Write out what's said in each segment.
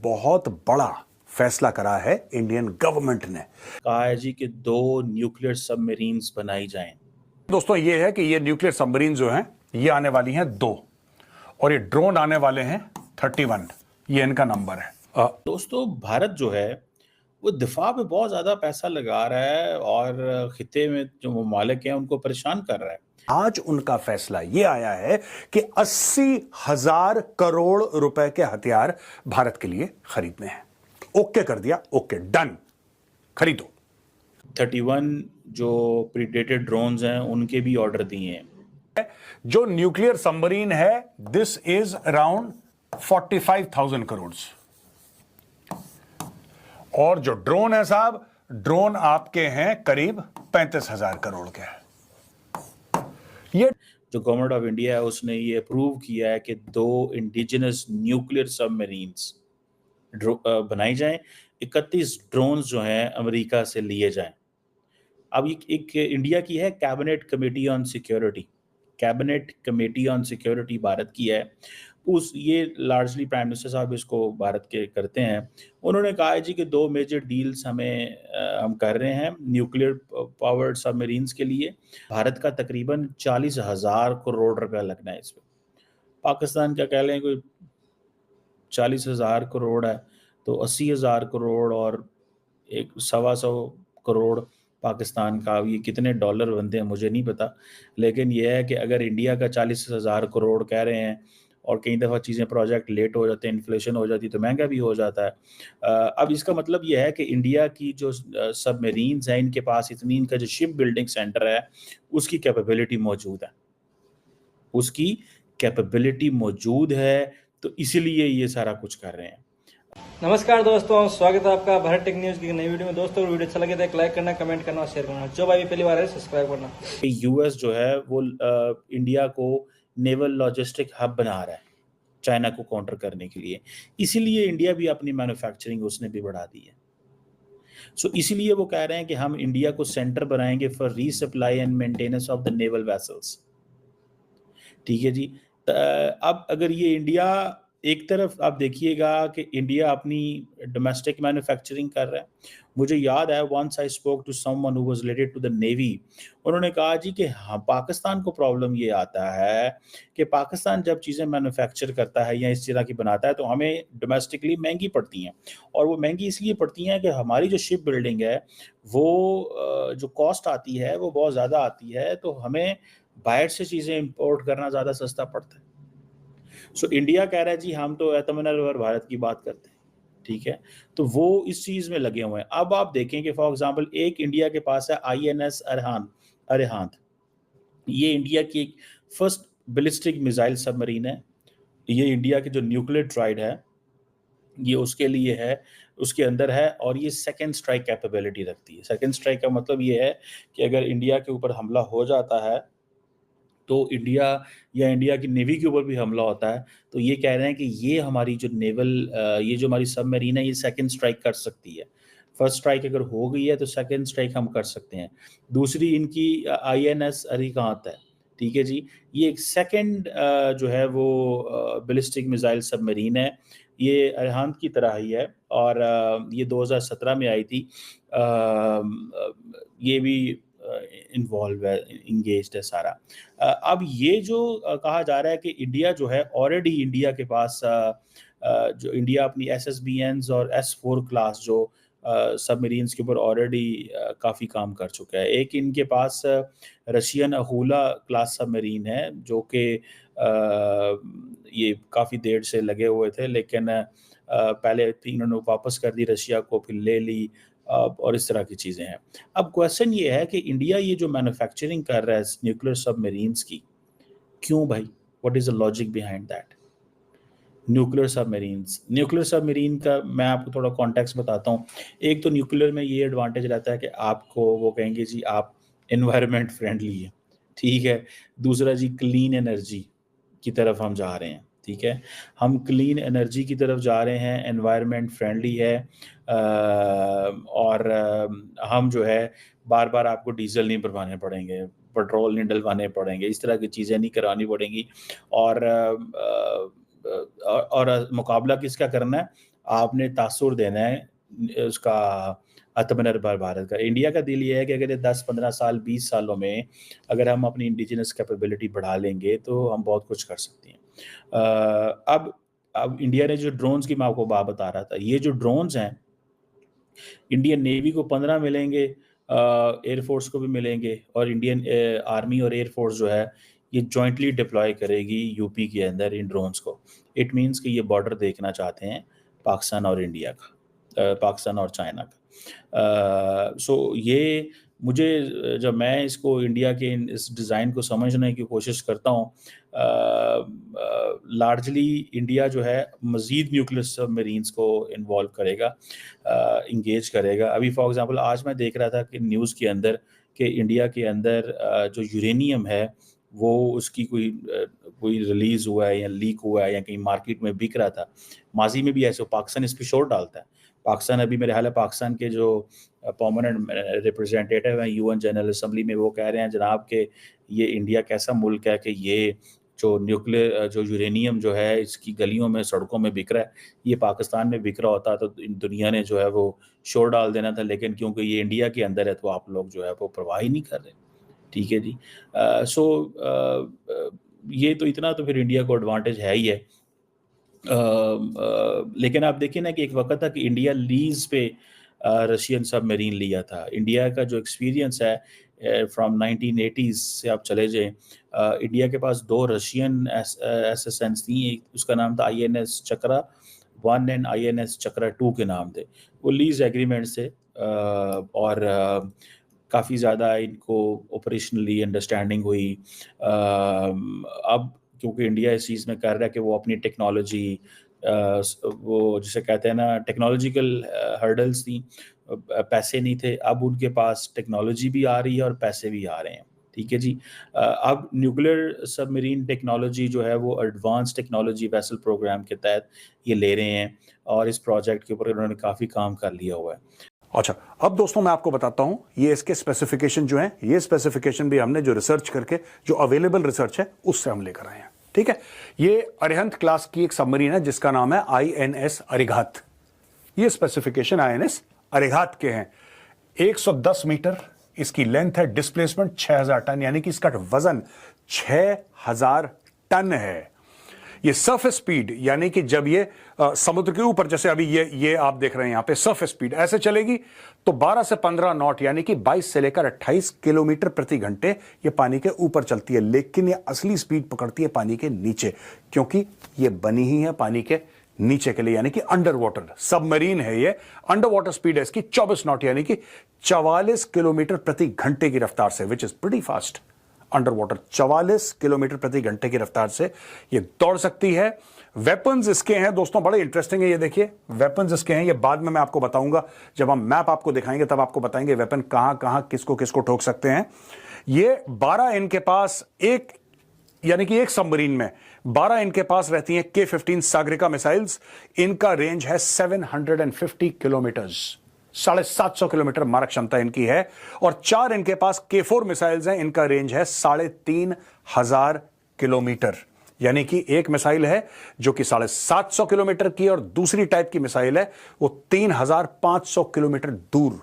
बहुत बड़ा फैसला करा है इंडियन गवर्नमेंट ने। कहा है जी कि 2 न्यूक्लियर सबमरीन्स बनाई जाएं। दोस्तों ये है कि ये न्यूक्लियर सबमरीन जो हैं ये आने वाली हैं 2 और ये ड्रोन आने वाले हैं 31। ये इनका नंबर है। दोस्तों भारत जो है वो दिफा पे बहुत ज्यादा पैसा लगा रहा है और खिते में जो ममालिक हैं उनको परेशान कर रहा है। आज उनका फैसला यह आया है कि 80,000 करोड़ रुपए के हथियार भारत के लिए खरीदने हैं। ओके कर दिया, ओके डन, खरीदो। 31 जो प्रीडेटेड ड्रोन्स हैं उनके भी ऑर्डर दिए हैं। जो न्यूक्लियर सबमरीन है दिस इज अराउंड 45,000 करोड़ और जो ड्रोन है साहब, ड्रोन आपके हैं करीब 35,000 करोड़ के। ये जो गवर्नमेंट ऑफ इंडिया है उसने ये अप्रूव किया है कि 2 इंडिजिनस न्यूक्लियर सबमरीन्स बनाई जाएं, 31 ड्रोन्स जो हैं अमेरिका से लिए जाएं। अब एक इंडिया की है cabinet committee on security, cabinet committee on security Bharat की है। ये लार्जली प्राइम मिनिस्टर साहब इसको भारत के करते हैं। उन्होंने कहा है जी कि 2 मेजर डील्स हम कर रहे हैं न्यूक्लियर पावर्ड सबमरीन्स के लिए। भारत का तकरीबन 40,000 करोड़ रुपया लगना है इसमें। पाकिस्तान का कह लें कोई 40,000 करोड़ है तो 80,000 करोड़ और 125 करोड़ पाकिस्तान का। ये कितने डॉलर बनते हैं मुझे नहीं पता, लेकिन यह है कि अगर इंडिया का 40,000 करोड़ कह रहे हैं और कई दफ़ा चीज़ें प्रोजेक्ट लेट हो जाते हैं, इन्फ्लेशन हो जाती है तो महंगा भी हो जाता है। अब इसका मतलब यह है कि इंडिया की जो सबमरीन्स हैं इनके पास इतनी, इनका जो शिप बिल्डिंग सेंटर है उसकी कैपेबिलिटी मौजूद है, उसकी कैपेबिलिटी मौजूद है, तो इसीलिए ये सारा कुछ कर रहे हैं। नमस्कार दोस्तों, स्वागत है आपका भारत टेक न्यूज़ की नई वीडियो में। दोस्तों वीडियो अच्छा लगे तो लाइक करना, कमेंट करना और शेयर करना। जो भाई पहली बार है सब्सक्राइब करना। यूएस जो है वो इंडिया को नेवल लॉजिस्टिक हब बना रहा है चाइना को काउंटर करने के लिए, इसीलिए इंडिया भी अपनी मैन्युफैक्चरिंग उसने भी बढ़ा दी है। सो इसीलिए वो कह रहे हैं कि हम इंडिया को सेंटर बनाएंगे for resupply and maintenance of the naval vessels. ठीक है जी। अब अगर ये इंडिया, एक तरफ आप देखिएगा कि इंडिया अपनी डोमेस्टिक मैन्युफैक्चरिंग कर रहा है। मुझे याद है once I spoke to someone who was related to the navy, उन्होंने कहा जी कि हाँ पाकिस्तान को प्रॉब्लम ये आता है कि पाकिस्तान जब चीज़ें मैन्युफैक्चर करता है या इस तरह की बनाता है तो हमें डोमेस्टिकली महंगी पड़ती हैं, और वो महंगी इसलिए पड़ती हैं कि हमारी जो शिप बिल्डिंग है वो जो कॉस्ट आती है वो बहुत ज़्यादा आती है, तो हमें बाहर से चीज़ें इंपोर्ट करना ज़्यादा सस्ता पड़ता है। सो इंडिया कह रहा है जी हम तो आत्मनिर्भर भारत की बात करते हैं, ठीक है, तो वो इस चीज़ में लगे हुए हैं। अब आप देखें कि फॉर एग्जांपल एक इंडिया के पास है आईएनएस अरिहंत, ये इंडिया की एक फर्स्ट बैलिस्टिक मिसाइल सबमरीन है। ये इंडिया के जो न्यूक्लियर ट्राइड है ये उसके लिए है, उसके अंदर है, और ये सेकंड स्ट्राइक कैपेबिलिटी रखती है। सेकंड स्ट्राइक का मतलब ये है कि अगर इंडिया के ऊपर हमला हो जाता है तो इंडिया या इंडिया की नेवी के ऊपर भी हमला होता है तो ये कह रहे हैं कि ये हमारी जो नेवल ये जो हमारी सबमरीन है ये सेकंड स्ट्राइक कर सकती है। फर्स्ट स्ट्राइक अगर हो गई है तो सेकंड स्ट्राइक हम कर सकते हैं। दूसरी इनकी आईएनएस अरिहंत है, ठीक है जी, ये एक सेकंड जो है वो बैलिस्टिक मिसाइल सबमरीन है। ये अरिहंत की तरह ही है और ये 2017 में आई थी। ये भी इन्वॉल्व है, इंगेज्ड है सारा। अब ये जो कहा जा रहा है कि इंडिया जो है ऑलरेडी इंडिया के पास जो इंडिया अपनी SSBNs और S4 क्लास जो सबमरीन्स के ऊपर ऑलरेडी काफ़ी काम कर चुका है। एक इनके पास रशियन अहूला क्लास सबमरीन है जो कि ये काफ़ी देर से लगे हुए थे, लेकिन पहले इन्होंने वापस कर दी रशिया को, फिर ले ली और इस तरह की चीज़ें हैं। अब क्वेश्चन ये है कि इंडिया ये जो मैन्युफैक्चरिंग कर रहा है न्यूक्लियर सबमरीन्स की, क्यों भाई? What is the logic behind that? Nuclear submarine का मैं आपको थोड़ा कॉन्टेक्स्ट बताता हूँ। एक तो न्यूक्लियर में ये एडवांटेज रहता है कि आपको वो कहेंगे जी आप एनवायरनमेंट फ्रेंडली है, ठीक है। दूसरा जी क्लीन एनर्जी की तरफ हम जा रहे हैं, ठीक है, हम क्लीन एनर्जी की तरफ जा रहे हैं, एनवायरनमेंट फ्रेंडली है। और हम जो है बार बार आपको डीजल नहीं भरवाने पड़ेंगे, पेट्रोल नहीं डलवाने पड़ेंगे, इस तरह की चीज़ें नहीं करानी पड़ेंगी। और मुकाबला किसका करना है? आपने तासुर देना है उसका आत्मनिर्भर भारत का। इंडिया का दिल ये है कि अगर 10-15 साल 20 सालों में अगर हम अपनी इंडिजिनस कैपेबिलिटी बढ़ा लेंगे तो हम बहुत कुछ कर सकते हैं। अब इंडिया ने जो ड्रोन्स की मैं आपको बात बता रहा था, ये जो ड्रोन्स हैं इंडियन नेवी को 15 मिलेंगे, एयरफोर्स को भी मिलेंगे, और इंडियन आर्मी और एयरफोर्स जो है ये जॉइंटली डिप्लॉय करेगी यूपी के अंदर इन ड्रोन्स को। इट मीन्स कि ये बॉर्डर देखना चाहते हैं पाकिस्तान और इंडिया का, पाकिस्तान और चाइना का। सो ये मुझे जब मैं इसको इंडिया के इस डिज़ाइन को समझने की कोशिश करता हूँ, लार्जली इंडिया जो है मज़ीद न्यूक्लियर सबमरीन्स को इन्वॉल्व करेगा, इंगेज करेगा। अभी फॉर एग्जांपल आज मैं देख रहा था कि न्यूज़ के अंदर कि इंडिया के अंदर जो यूरेनियम है वो उसकी कोई रिलीज़ हुआ है या लीक हुआ है या कहीं मार्केट में बिक रहा था। माजी में भी ऐसे पाकिस्तान इस पर शोर डालता है। पाकिस्तान अभी मेरे ख्याल है पाकिस्तान के जो परमानेंट रिप्रेजेंटेटिव हैं यूएन जनरल असम्बली में, वो कह रहे हैं जनाब कि ये इंडिया कैसा मुल्क है कि ये जो न्यूक्लियर जो यूरेनियम जो है इसकी गलियों में सड़कों में बिक रहा है, ये पाकिस्तान में बिक रहा होता तो दुनिया ने जो है वो शोर डाल देना था, लेकिन क्योंकि ये इंडिया के अंदर है तो आप लोग जो है वो परवाह ही नहीं कर रहे। ठीक है जी। ये तो इतना तो फिर इंडिया को एडवांटेज है ही है। लेकिन आप देखिए ना कि एक वक्त था कि इंडिया लीज पे रशियन सबमरीन लिया था। इंडिया का जो एक्सपीरियंस है फ्रॉम 1980s से आप चले जाएं, इंडिया के पास 2 रशियन एसएसएन्स थी, एक उसका नाम था INS चक्रा 1 एंड INS चक्रा 2 के नाम थे। वो लीज एग्रीमेंट से और काफ़ी ज़्यादा इनको ऑपरेशनली अंडरस्टैंडिंग हुई। अब क्योंकि इंडिया इस चीज़ में कर रहा है कि वो अपनी टेक्नोलॉजी वो जिसे कहते हैं ना टेक्नोलॉजिकल हर्डल्स थी, पैसे नहीं थे, अब उनके पास टेक्नोलॉजी भी आ रही है और पैसे भी आ रहे हैं। ठीक है जी। अब न्यूक्लियर सबमरीन टेक्नोलॉजी जो है वो एडवांस टेक्नोलॉजी वेसल प्रोग्राम के तहत ये ले रहे हैं और इस प्रोजेक्ट के ऊपर उन्होंने काफ़ी काम कर लिया हुआ है। अच्छा, अब दोस्तों मैं आपको बताता हूं ये इसके स्पेसिफिकेशन जो हैं, ये स्पेसिफिकेशन भी हमने जो रिसर्च करके जो अवेलेबल रिसर्च है उससे हम लेकर आए हैं। ठीक है, ये अरिहंत क्लास की एक सबमरीन है जिसका नाम है INS अरिघात। ये स्पेसिफिकेशन INS अरिघात के हैं। 110 मीटर इसकी लेंथ है, डिस्प्लेसमेंट 6000 टन, यानी कि इसका वजन 6000 टन है। ये सरफेस स्पीड यानी कि जब ये समुद्र के ऊपर, जैसे अभी ये आप देख रहे हैं यहां पे सरफेस स्पीड ऐसे चलेगी तो 12 से 15 नॉट यानी कि 22 से लेकर 28 किलोमीटर प्रति घंटे ये पानी के ऊपर चलती है। लेकिन ये असली स्पीड पकड़ती है पानी के नीचे, क्योंकि ये बनी ही है पानी के नीचे के लिए, यानी कि अंडर वाटर सबमरीन है ये। अंडर वाटर स्पीड है इसकी 24 नॉट यानी कि 44 किलोमीटर प्रति घंटे की रफ्तार से, which is pretty fast. Under water 44 kilometre प्रति घंटे की रफ्तार से ये दौड़ सकती है। वेपन्स इसके हैं दोस्तों, बड़े इंटरेस्टिंग है। ये देखिए वेपन्स इसके हैं, ये बाद में मैं आपको बताऊंगा, जब हम मैप आपको दिखाएंगे तब आपको बताएंगे वेपन कहां कहां किसको किसको ठोक सकते हैं। ये 12 इनके पास एक, यानी कि एक सबमरीन में 12 इनके पास रहती हैं K-15 सागरिका मिसाइल्स। इनका रेंज है 750 किलोमीटर्स, 750 किलोमीटर मारक क्षमता इनकी है। और 4 इनके पास K4 मिसाइल्स हैं, इनका रेंज है 3500 किलोमीटर। यानी कि एक मिसाइल है जो कि 750 किलोमीटर की और दूसरी टाइप की मिसाइल है वो 3500 किलोमीटर दूर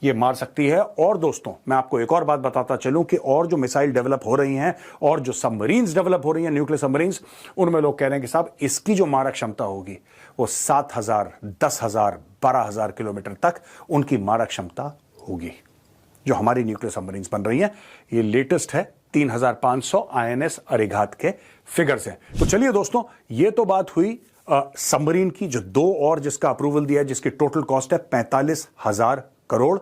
ये मार सकती है। और दोस्तों मैं आपको एक और बात बताता चलूं कि और जो मिसाइल डेवलप हो रही हैं और जो सबमरीन्स डेवलप हो रही हैं न्यूक्लियर सबमरीन्स, उनमें लोग कह रहे हैं कि साहब इसकी जो मारक क्षमता होगी वो 7000, 10000, 12000 किलोमीटर तक उनकी मारक क्षमता होगी जो हमारी न्यूक्लियर सबमरीन्स बन रही हैं। ये लेटेस्ट है 3500 INS अरिघात के फिगर्स हैं। तो चलिए दोस्तों, ये तो बात हुई सबमरीन की, जो 2 और जिसका अप्रूवल दिया है जिसकी टोटल कॉस्ट है 45,000 करोड़।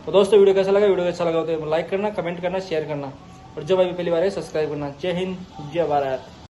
तो दोस्तों वीडियो कैसा लगा? वीडियो अच्छा लगा तो लाइक करना, कमेंट करना, शेयर करना और जो भाई पहली बार है सब्सक्राइब करना। जय हिंद, जय भारत।